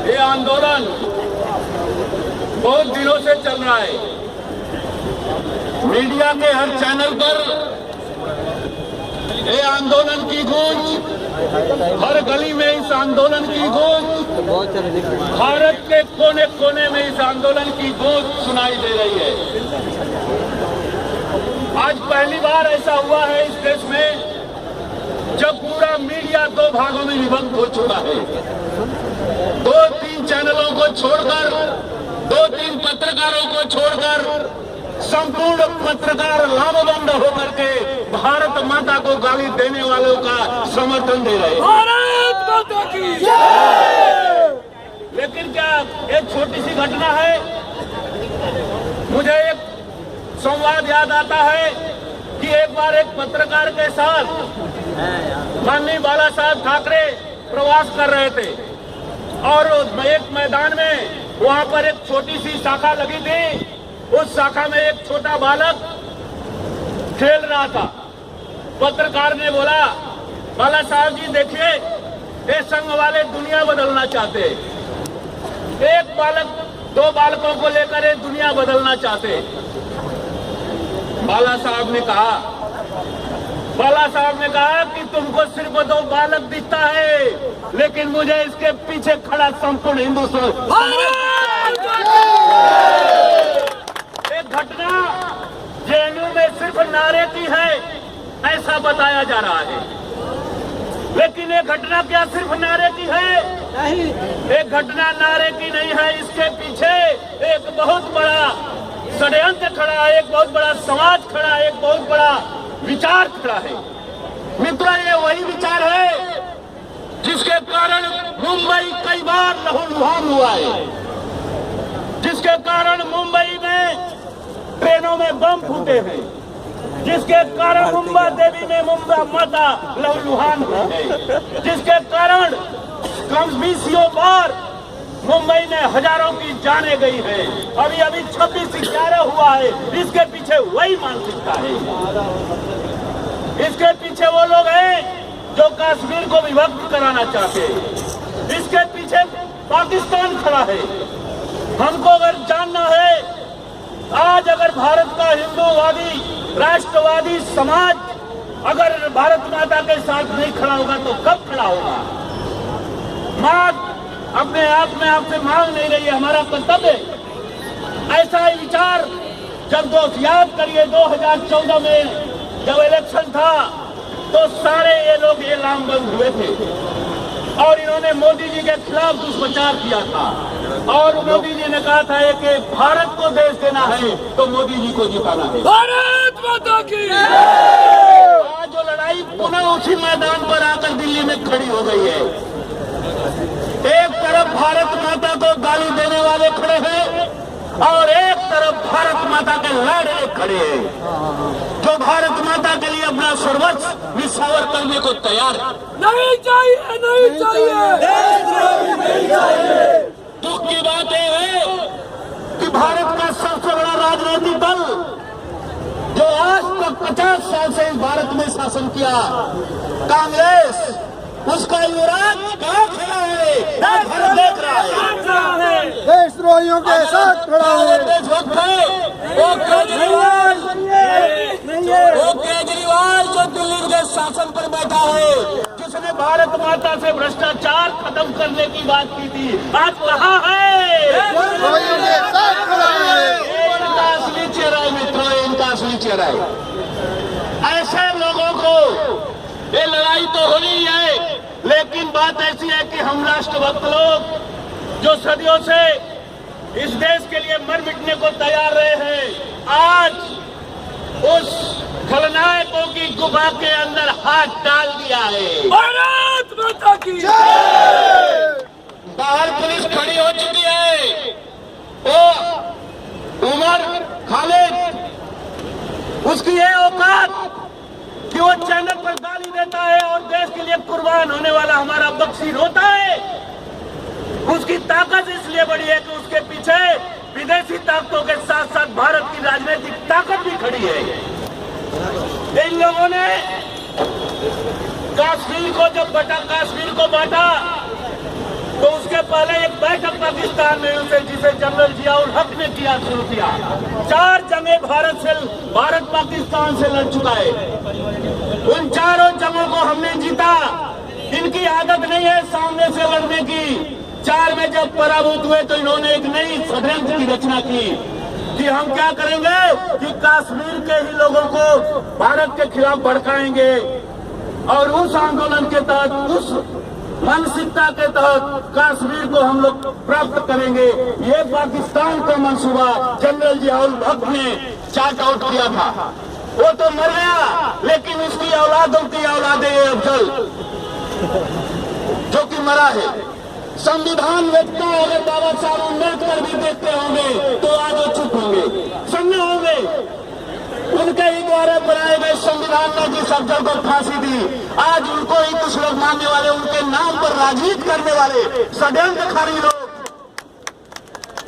ये आंदोलन बहुत दिनों से चल रहा है। मीडिया के हर चैनल पर ये आंदोलन की गूंज, हर गली में इस आंदोलन की गूंज, भारत के कोने कोने में इस आंदोलन की गूंज सुनाई दे रही है। आज पहली बार ऐसा हुआ है इस देश में जब पूरा मीडिया दो भागों में विभक्त हो चुका है। 2-3 चैनलों को छोड़कर, 2-3 पत्रकारों को छोड़कर संपूर्ण पत्रकार लामबंद होकर के भारत माता को गाली देने वालों का समर्थन दे रहे हैं। भारत माता की जय। लेकिन क्या एक छोटी सी घटना है, मुझे एक संवाद याद आता है कि एक बार एक पत्रकार के साथ माननीय बाला साहब ठाकरे प्रवास कर रहे थे और एक मैदान में वहां पर एक छोटी सी शाखा लगी थी। उस शाखा में एक छोटा बालक खेल रहा था। पत्रकार ने बोला, बाला साहब जी देखिए, ये संघ वाले दुनिया बदलना चाहते। एक बालक 2 बालकों को लेकर ये दुनिया बदलना चाहते। बाला साहब ने कहा कि तुमको सिर्फ 2 बालक दिखता है, लेकिन मुझे इसके पीछे खड़ा संपूर्ण हिंदुत्व। एक घटना जेएनयू में सिर्फ नारे की है ऐसा बताया जा रहा है, लेकिन ये घटना क्या सिर्फ नारे की है? नहीं, एक घटना नारे की नहीं है। इसके पीछे एक बहुत बड़ा षड्यंत्र खड़ा है, एक बहुत बड़ा समाज खड़ा है, एक बहुत बड़ा विचार खड़ा है। मित्रों, ये वही विचार है जिसके कारण मुंबई कई बार लहूलुहान हुआ है, जिसके कारण मुंबई में ट्रेनों में बम फूटे हैं, जिसके कारण मुंबा देवी में मुंबा माता लहूलुहान हुई है, जिसके कारण कम 20 बार मुंबई में हजारों की जाने गई है। अभी 26/11 हुआ है। इसके पीछे वही मानसिकता है। इसके पीछे वो लोग हैं जो कश्मीर को विभक्त कराना चाहते हैं। इसके पीछे पाकिस्तान खड़ा है। हमको अगर जानना है, आज अगर भारत का हिंदूवादी राष्ट्रवादी समाज अगर भारत माता के साथ नहीं खड़ा होगा तो कब खड़ा होगा? मां अपने आप में आपसे मांग नहीं रही है, हमारा कर्तव्य है। ऐसा ही विचार जब दोस्त याद करिए 2014 में जब इलेक्शन था तो सारे ये लोग ये लामबंद हुए थे और इन्होंने मोदी जी के खिलाफ दुष्प्रचार किया था और मोदी जी ने कहा था कि भारत को देश देना है तो मोदी जी को जिताना है। भारत माता की आज जो लड़ाई पुनः उसी मैदान पर आकर दिल्ली में खड़ी हो गई है। एक तरफ भारत माता को गाली देने वाले खड़े हैं और एक तरफ भारत माता के लड़े खड़े हैं जो भारत माता के लिए अपना सर्वस्व निछावर करने को तैयार है। नहीं चाहिए, नहीं चाहिए, नहीं चाहिए। दुख की बात यह है कि भारत का सबसे बड़ा राजनीतिक दल जो आज तक 50 साल से इस भारत में शासन किया, कांग्रेस, उसका युवराज कहाँ खड़ा है? भारत देख रहा है, देशद्रोहियों के साथ खड़ा है। देशभक्त है वो केजरीवाल जो दिल्ली के शासन पर बैठा है, जिसने भारत माता से भ्रष्टाचार खत्म करने की बात की थी, आज कहाँ है? देशद्रोहियों के साथ खड़ा है। इनका असली चेहरा है मित्रों, इनका असली चेहरा है। ऐसे लोगों को ये लड़ाई तो होनी है, लेकिन बात ऐसी है कि हम राष्ट्रभक्त लोग जो सदियों से इस देश के लिए मर मिटने को तैयार रहे हैं, आज उस खलनायकों की गुफा के अंदर हाथ डाल दिया है। भारत माता की बाहर पुलिस खड़ी हो चुकी है। वो उमर खालिद, उसकी ये औकात कि वो चैनल पर गाली देता है और देश के लिए कुर्बान होने वाला हमारा बख्शी रोता है। उसकी ताकत इसलिए बड़ी है कि उसके पीछे विदेशी ताकतों के साथ साथ भारत की राजनीतिक ताकत भी खड़ी है। इन लोगों ने कश्मीर को बांटा तो उसके पहले एक बैठक पाकिस्तान में उसे जिसे जनरल जियाउल हक ने शुरू किया। 4 जंगें भारत पाकिस्तान से लड़ चुका है। उन चारों जंगों को हमने जीता। इनकी आदत नहीं है सामने से लड़ने की। 4 में जब पराभूत हुए तो इन्होंने एक नई षड्यंत्र की रचना की कि हम क्या करेंगे कि कश्मीर के ही लोगों को भारत के खिलाफ भड़काएंगे और उस आंदोलन के तहत, उस मानसिकता के तहत कश्मीर को हम लोग प्राप्त करेंगे। ये पाकिस्तान का मंसूबा जनरल जियाउल हक ने चार्ट आउट किया था। वो तो मर गया, लेकिन उसकी औलादों की औलादे अफजल जो कि मरा है। संविधान वेदता अगर बाबा साहब अम्बेडकर भी देखते होंगे तो आज वो चुप होंगे, सुनने होंगे। उनके ही द्वारा बनाए गए संविधान ने जिस अफजल को फांसी दी, आज उनको ही कुछ लोग मानने वाले, उनके नाम पर राजनीति करने वाले षड्यंत्रकारी लोग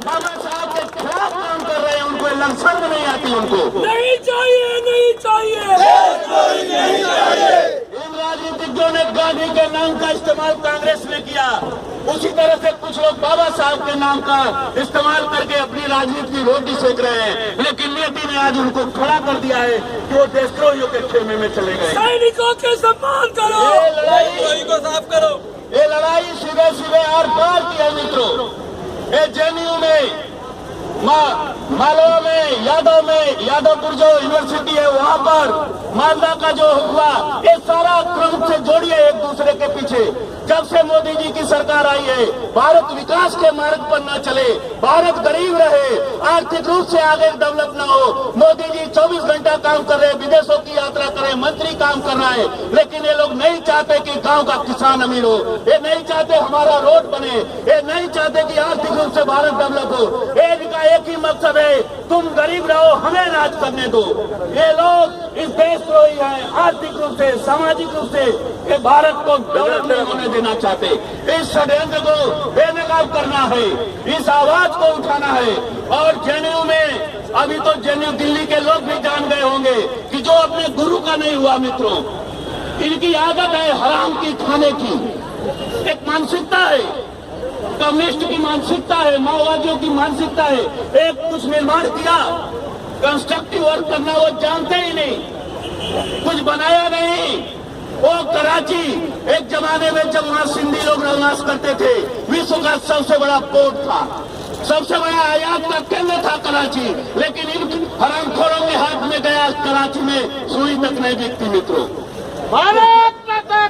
बाबा साहब के खिलाफ काम कर रहे हैं। उनको लक्षण नहीं आती। उनको नहीं चाहिए, नहीं चाहिए, नहीं चाहिए। इन राजनीतिज्ञों ने गांधी के नाम का इस्तेमाल कांग्रेस ने किया, उसी तरह से कुछ लोग बाबा साहब के नाम का इस्तेमाल करके अपनी राजनीति की रोटी सेक रहे हैं। लेकिन नियति ने आज उनको खड़ा कर दिया है कि वो देशद्रोहियों के खेमे में चले गए। सैनिकों के सम्मान करो, ये लड़ाई को साफ करो। ये लड़ाई सीधे सीधे आर पार की है मित्रों। ये जेएनयू में, मालवा में, यादवपुर जो यूनिवर्सिटी है वहाँ पर मालदा का जो हुआ, ये सारा क्रम से जोड़िए एक दूसरे के पीछे। जब से मोदी जी की सरकार आई है, भारत विकास के मार्ग पर न चले, भारत गरीब रहे, आर्थिक रूप से आगे डेवलप न हो। मोदी जी 24 घंटा काम कर रहे हैं, विदेशों की यात्रा कर रहे हैं, मंत्री काम कर रहा है, लेकिन ये लोग नहीं चाहते कि गांव का किसान अमीर हो। ये नहीं चाहते हमारा रोड बने, ये नहीं चाहते कि आर्थिक रूप से भारत डेवलप हो। इनका एक ही मकसद है, तुम गरीब रहो, हमें राज करने दो। ये लोग इस देशद्रोही हैं, आर्थिक रूप से, सामाजिक रूप से ये भारत को डेवलप नहीं होने देना चाहते। इस षड्यंत्र को बेनकाब करना है, इस आवाज को उठाना है। और जेएनयू में अभी तो जेएनयू दिल्ली के लोग भी जान गए होंगे कि जो अपने गुरु का नहीं हुआ मित्रों, इनकी आदत है हराम की खाने की। एक मानसिकता है, कम्युनिस्ट की मानसिकता है, माओवादियों की मानसिकता है। एक कुछ निर्माण किया, कंस्ट्रक्टिव वर्क करना वो जानते ही नहीं, कुछ बनाया नहीं। वो कराची एक जमाने में जब वहाँ सिंधी लोग निवास करते थे, विश्व का सबसे बड़ा पोर्ट था, सबसे बड़ा आयात का केंद्र था कराची। लेकिन इन हरामखोरों के हाथ में गया, कराची में सुई तक नहीं बिकती मित्रों।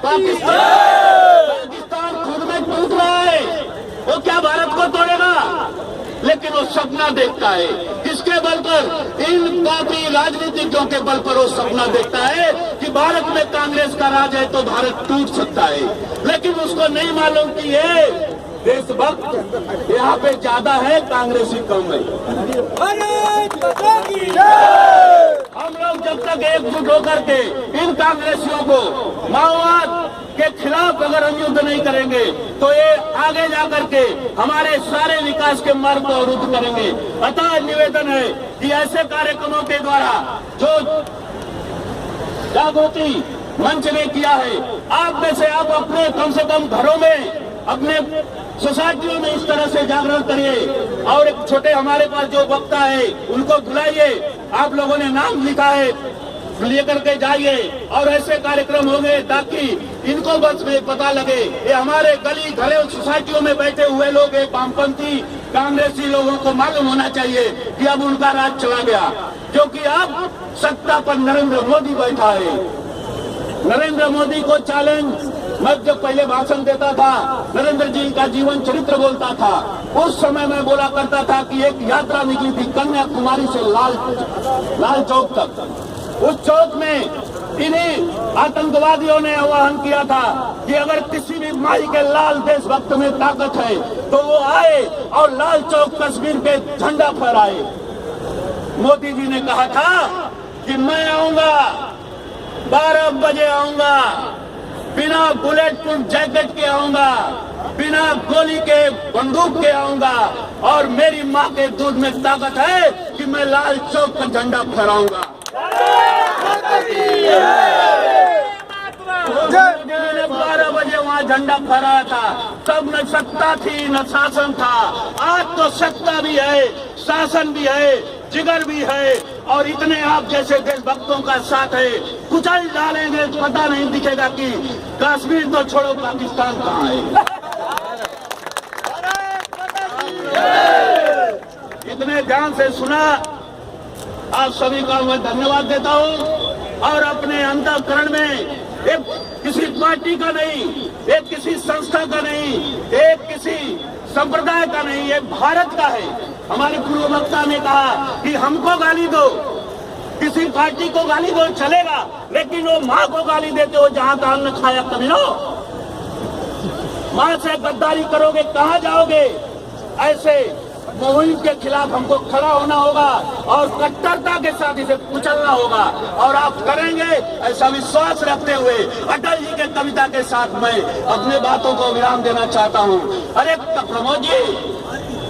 पाकिस्तान खुद में टूट रहा है, वो क्या भारत को तोड़ेगा? लेकिन वो सपना देखता है, किसके बल पर? इन पार्टी राजनीतिज्ञों के बल पर वो सपना देखता है कि भारत में कांग्रेस का राज है तो भारत टूट सकता है। लेकिन उसको नहीं मालूम कि ये देशभक्त यहाँ पे ज्यादा है, कांग्रेसी कम है। हम लोग जब तक एकजुट होकर के इन कांग्रेसियों को माओवाद के खिलाफ अगर हम युद्ध नहीं करेंगे तो ये आगे जाकर के हमारे सारे विकास के मार्ग को अवरुद्ध करेंगे। अतः निवेदन है कि ऐसे कार्यक्रमों के द्वारा जो जागृति मंच ने किया है, आप में से आप अपने कम से कम घरों में, अपने सोसाइटियों में इस तरह से जागरण करिए। और एक छोटे हमारे पास जो वक्ता है उनको बुलाइए, आप लोगों ने नाम लिखा है, लेकर के जाइए और ऐसे कार्यक्रम होंगे ताकि इनको बस में पता लगे। ये हमारे गली घरे सोसाइटियों में बैठे हुए लोग, एक वामपंथी कांग्रेसी लोगों को मालूम होना चाहिए कि अब उनका राज चला गया, क्योंकि अब सत्ता पर नरेंद्र मोदी बैठा है। नरेंद्र मोदी को चैलेंज, मैं जब पहले भाषण देता था, नरेंद्र जी का जीवन चरित्र बोलता था, उस समय मैं बोला करता था कि एक यात्रा निकली थी कन्याकुमारी से लाल चौक तक। उस चौक में इन्हीं आतंकवादियों ने आह्वान किया था कि अगर किसी भी माई के लाल देशभक्त में ताकत है तो वो आए और लाल चौक कश्मीर पे झंडा फहराए। मोदी जी ने कहा था कि मैं आऊंगा, 12 बजे आऊंगा, बिना बुलेट प्रूफ जैकेट के आऊंगा, बिना गोली के, बंदूक के आऊंगा, और मेरी माँ के दूध में ताकत है कि मैं लाल चौक का झंडा फहराऊंगा। मैंने 12 बजे वहाँ झंडा फहराया था। तब न सत्ता थी न शासन था। आज तो सत्ता भी है, शासन भी है, जिगर भी है और इतने आप जैसे देशभक्तों का साथ है। कुचल डालेंगे, पता नहीं दिखेगा कि कश्मीर तो छोड़ो पाकिस्तान कहाँ है। इतने ध्यान से सुना, आप सभी का मैं धन्यवाद देता हूँ और अपने अंतःकरण में एक किसी पार्टी का नहीं, एक किसी संस्था का नहीं, एक किसी संप्रदाय का नहीं, ये भारत का है। हमारे पूर्व वक्ता ने कहा कि हमको गाली दो, किसी पार्टी को गाली दो चलेगा, लेकिन वो माँ को गाली देते हो जहाँ का अन्न खाया कमीनो। माँ से गद्दारी करोगे कहाँ जाओगे। ऐसे मुहिम के खिलाफ हमको खड़ा होना होगा और कट्टरता के साथ इसे कुचलना होगा और आप करेंगे ऐसा विश्वास रखते हुए अटल जी के कविता के साथ मैं अपने बातों को विराम देना चाहता हूँ। अरे प्रमोद जी,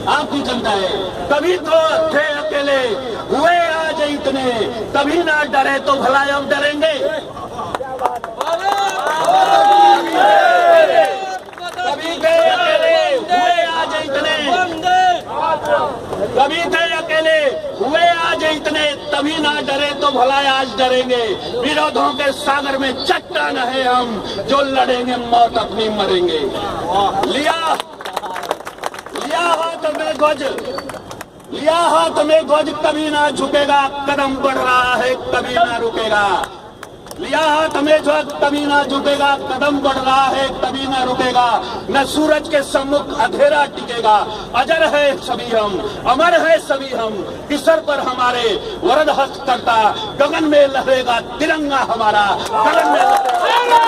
आपकी चिंता है, कभी तो थे अकेले, हुए आज इतने, कभी ना डरे तो भला अब डरेंगे। कभी थे अकेले, हुए आज इतने, कभी थे अकेले, हुए आज इतने, तभी ना डरे तो भला आज डरेंगे। विरोधों के सागर में चट्टान है हम, जो लड़ेंगे मौत अपनी मरेंगे। लिया हाथ में ध्वज, लिया हाथ में ध्वज, कभी ना झुकेगा, कदम बढ़ रहा है कभी ना रुकेगा। लिया हाथ में ध्वज, कभी ना झुकेगा, कदम बढ़ रहा है कभी ना रुकेगा। न सूरज के सम्मुख अंधेरा टिकेगा, अजर है सभी हम, अमर है सभी हम। कि सर पर हमारे वरद हस्त करता, गगन में लहरेगा तिरंगा हमारा, गगन में लहरेगा।